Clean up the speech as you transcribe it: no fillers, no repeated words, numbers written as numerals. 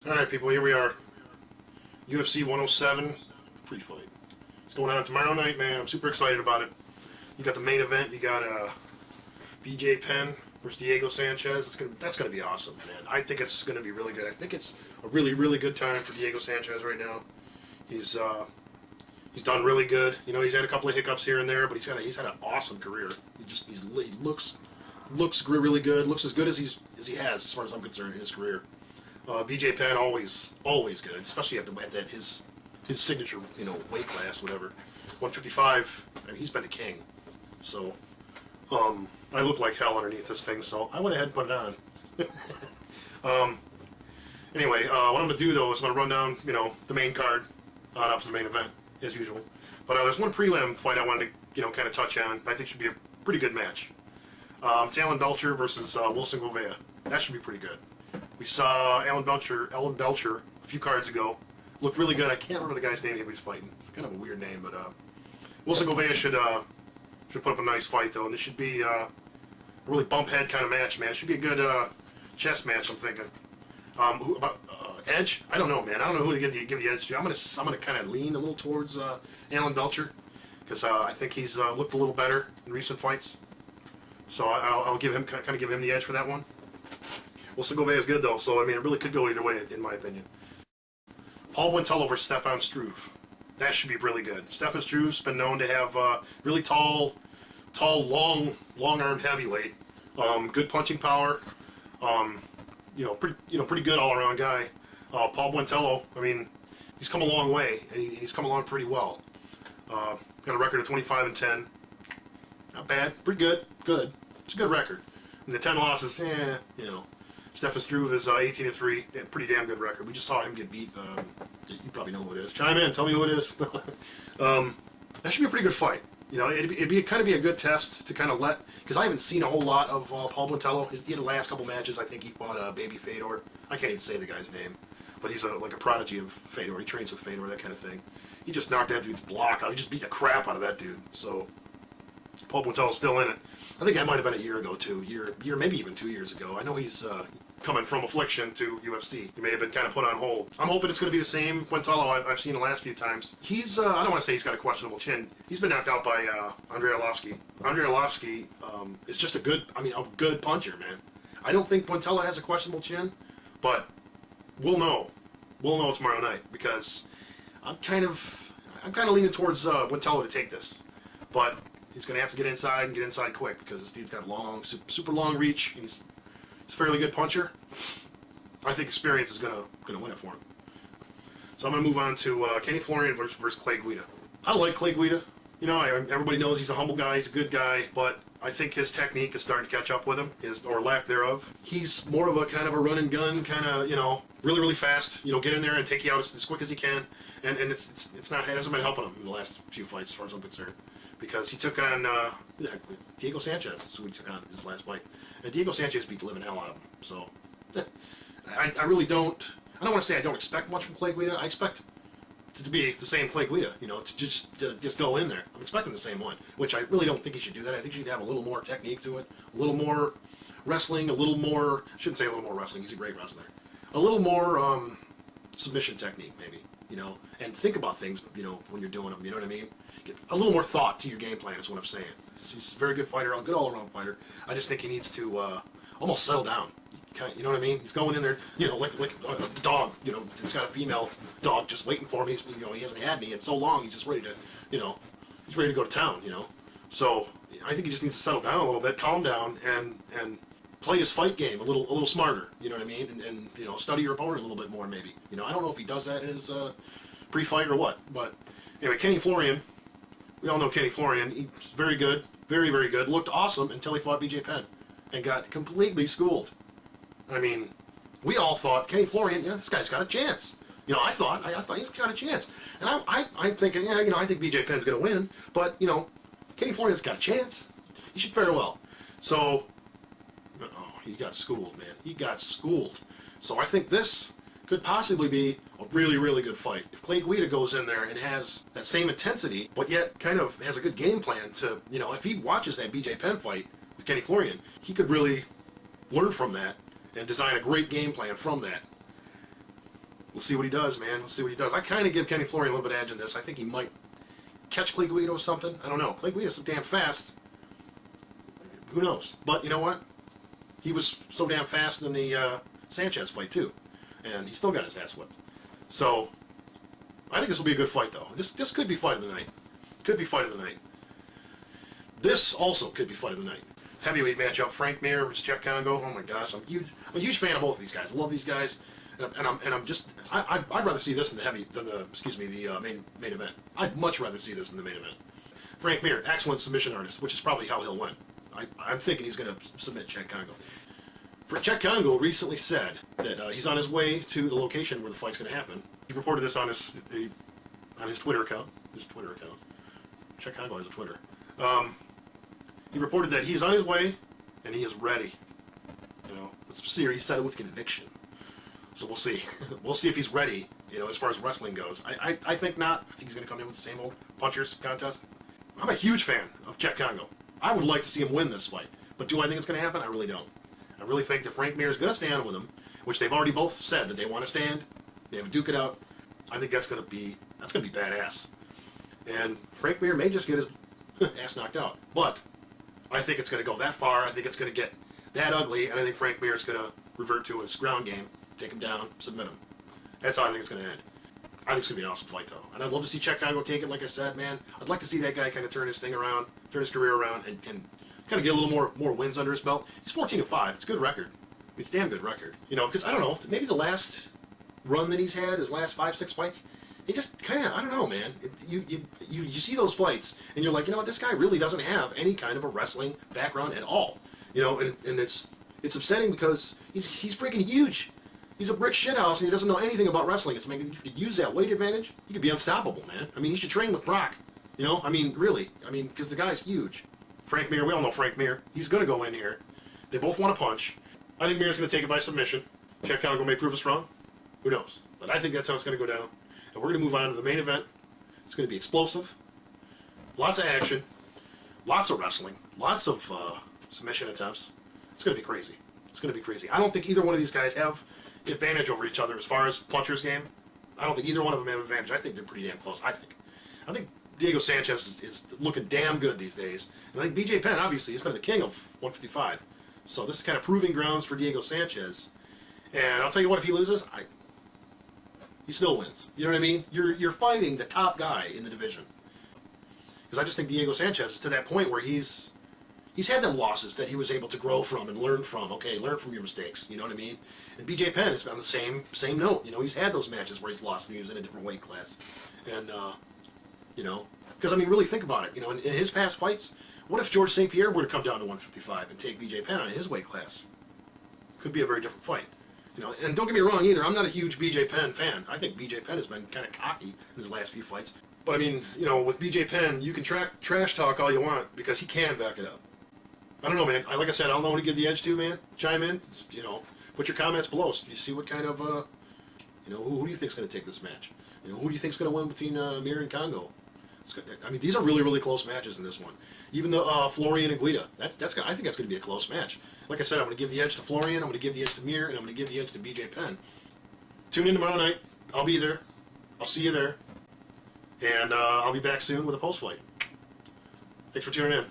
Alright people, here we are. UFC 107 pre-fight. It's going on tomorrow night, man. I'm super excited about it. You got the main event, you got Penn versus Diego Sanchez. That's gonna be awesome, man. I think it's gonna be really good. I think it's a really, really good time for Diego Sanchez right now. He's done really good. You know, he's had a couple of hiccups here and there, but he's had an awesome career. He looks really good. Looks as good as he has, as far as I'm concerned, in his career. Penn always good, especially at his signature, you know, weight class, whatever. 155. I mean, he's been the king. So I look like hell underneath this thing, so I went ahead and put it on. Anyway, what I'm gonna do though is I'm gonna run down, you know, the main card up to the main event as usual. But there's one prelim fight I wanted to, you know, kind of touch on. I think should be a pretty good match. It's Alan Belcher versus Wilson Gouveia. That should be pretty good. We saw Alan Belcher a few cards ago. Looked really good. I can't remember the guy's name he was fighting. It's kind of a weird name, but Wilson Gouveia should put up a nice fight though, and this should be a really bump head kind of match, man. It should be a good chess match, I'm thinking. Who about Edge? I don't know, man. I don't know who to give the edge to. I'm gonna kind of lean a little towards Alan Belcher because I think he's looked a little better in recent fights. So I'll give him kind of give him the edge for that one. Wilson Gouveia is good though, so I mean it really could go either way in my opinion. Paul Buentello versus Stefan Struve. That should be really good. Stefan Struve's been known to have really tall, long-armed heavyweight. Good punching power. Pretty good all-around guy. Paul Buentello, I mean, he's come a long way, and he's come along pretty well. Got a record of 25-10. Not bad. Pretty good. Good. It's a good record. And the 10 losses, you know. Stefan Struve is 18-3. Pretty damn good record. We just saw him get beat. You probably know who it is. Chime in. Tell me who it is. That should be a pretty good fight. You know, it'd kind of be a good test to kind of because I haven't seen a whole lot of Paul Buentello. He had the last couple matches. I think he fought Baby Fedor. I can't even say the guy's name, but he's like a prodigy of Fedor. He trains with Fedor, that kind of thing. He just knocked that dude's block out. He just beat the crap out of that dude. So Paul Buentello's still in it. I think that might have been a year ago too. Year, maybe even 2 years ago. I know he's coming from affliction to UFC. He may have been kind of put on hold. I'm hoping it's going to be the same Buentello I've seen the last few times. He's, I don't want to say he's got a questionable chin. He's been knocked out by Andrei Arlovski. Andrei Arlovski is just a good puncher, man. I don't think Buentello has a questionable chin, but we'll know. We'll know tomorrow night because I'm kind of leaning towards Buentello to take this, but he's going to have to get inside and get inside quick because this dude's got super long reach. And he's a fairly good puncher. I think experience is gonna win it for him. So I'm gonna move on to Kenny Florian versus Clay Guida. I like Clay Guida. You know, everybody knows he's a humble guy, he's a good guy, but I think his technique is starting to catch up with him, or lack thereof. He's more of a kind of a run and gun kind of, you know, really fast. You know, get in there and take you out as quick as he can. And it hasn't been helping him in the last few fights, as far as I'm concerned. Because he took on Diego Sanchez, who he took on his last fight. And Diego Sanchez beat the living hell out of him. So, I really don't want to say I don't expect much from Clay Guida. I expect it to be the same Clay Guida, you know, to just go in there. I'm expecting the same one, which I really don't think he should do that. I think he should have a little more technique to it, a little more wrestling, I shouldn't say a little more wrestling, he's a great wrestler. A little more submission technique, maybe, you know, and think about things, you know, when you're doing them, you know what I mean? Get a little more thought to your game plan is what I'm saying. He's a very good fighter, a good all-around fighter. I just think he needs to almost settle down. You know what I mean? He's going in there, you know, like a dog. You know, it's got a female dog just waiting for him. He hasn't had me in so long. He's just ready to, you know, he's ready to go to town. You know, so I think he just needs to settle down a little bit, calm down, and play his fight game a little smarter. You know what I mean? And you know, study your opponent a little bit more, maybe. You know, I don't know if he does that in his pre-fight or what, but anyway, Kenny Florian. We all know Kenny Florian. He's very good, very good. Looked awesome until he fought Penn and got completely schooled. I mean, we all thought Kenny Florian, yeah, this guy's got a chance. You know, I thought he's got a chance, and I'm thinking, yeah, you know, I think Penn's gonna win, but you know, Kenny Florian's got a chance. He should fare well. So, he got schooled, man. He got schooled. So I think this could possibly be a really good fight. If Clay Guida goes in there and has that same intensity, but yet kind of has a good game plan to, you know, if he watches that Penn fight with Kenny Florian, he could really learn from that and design a great game plan from that. We'll see what he does, man. We'll see what he does. I kind of give Kenny Florian a little bit of edge in this. I think he might catch Clay Guida or something. I don't know. Clay Guida's so damn fast. Who knows? But you know what? He was so damn fast in the Sanchez fight, too. And he still got his ass whipped. So, I think this will be a good fight, though. This could be fight of the night. Could be fight of the night. This also could be fight of the night. Heavyweight matchup: Frank Mir versus Czech Congo. Oh my gosh, I'm a huge fan of both of these guys. I love these guys, and I'm just I'd rather see this than the main event. I'd much rather see this than the main event. Frank Mir, excellent submission artist, which is probably how he'll win. I'm thinking he's going to submit Czech Congo. Czech Congo recently said that he's on his way to the location where the fight's going to happen. He reported this on his Twitter account. Czech Congo has a Twitter. He reported that he's on his way and he is ready. You know, let's see. He said it with conviction. So we'll see. We'll see if he's ready. You know, as far as wrestling goes, I think not. I think he's going to come in with the same old punchers contest. I'm a huge fan of Czech Congo. I would like to see him win this fight, but do I think it's going to happen? I really don't. I really think that Frank Mir is going to stand with him, which they've already both said that they want to stand. They have duke it out. I think that's going to be badass. And Frank Mir may just get his ass knocked out, but I think it's going to go that far. I think it's going to get that ugly, and I think Frank Mir is going to revert to his ground game, take him down, submit him. That's how I think it's going to end. I think it's going to be an awesome fight, though. And I'd love to see Czech Congo take it, like I said, man. I'd like to see that guy kind of turn his thing around, turn his career around, and kind of get a little more wins under his belt. He's 14-5. It's a good record. It's a damn good record. You know, because, I don't know, maybe the last run that he's had, his last 5-6 fights, he just kind of, I don't know, man. You see those fights, and you're like, you know what, this guy really doesn't have any kind of a wrestling background at all. You know, and it's upsetting because he's freaking huge. He's a brick shithouse, and he doesn't know anything about wrestling. It's making, you could use that weight advantage. He could be unstoppable, man. I mean, he should train with Brock. You know, I mean, really. I mean, because the guy's huge. Frank Mir, we all know Frank Mir. He's going to go in here. They both want to punch. I think Mir's going to take it by submission. Czech Congo may prove us wrong. Who knows? But I think that's how it's going to go down. And we're going to move on to the main event. It's going to be explosive. Lots of action. Lots of wrestling. Lots of submission attempts. It's going to be crazy. It's going to be crazy. I don't think either one of these guys have advantage over each other as far as puncher's game. I don't think either one of them have advantage. I think they're pretty damn close. I think Diego Sanchez is looking damn good these days. And I think BJ Penn, obviously, he's been the king of 155. So this is kind of proving grounds for Diego Sanchez. And I'll tell you what, if he loses, he still wins. You know what I mean? You're fighting the top guy in the division. Because I just think Diego Sanchez is to that point where he's had them losses that he was able to grow from and learn from. Okay, learn from your mistakes. You know what I mean? And BJ Penn is on the same note. You know, he's had those matches where he's lost and he was in a different weight class. And, you know, because, I mean, really think about it. You know, in his past fights, what if George St. Pierre were to come down to 155 and take BJ Penn out of his weight class? Could be a very different fight. You know, and don't get me wrong either. I'm not a huge BJ Penn fan. I think BJ Penn has been kind of cocky in his last few fights. But, I mean, you know, with BJ Penn, you can trash talk all you want because he can back it up. I don't know, man. Like I said, I don't know who to give the edge to, man. Chime in. You know, put your comments below. So you see what kind of, you know, who do you think's going to take this match? You know, who do you think's going to win between Mir and Congo? I mean, these are really, really close matches in this one. Even the Florian and Guida. I think that's going to be a close match. Like I said, I'm going to give the edge to Florian. I'm going to give the edge to Mir, and I'm going to give the edge to BJ Penn. Tune in tomorrow night. I'll be there. I'll see you there. And I'll be back soon with a post-fight. Thanks for tuning in.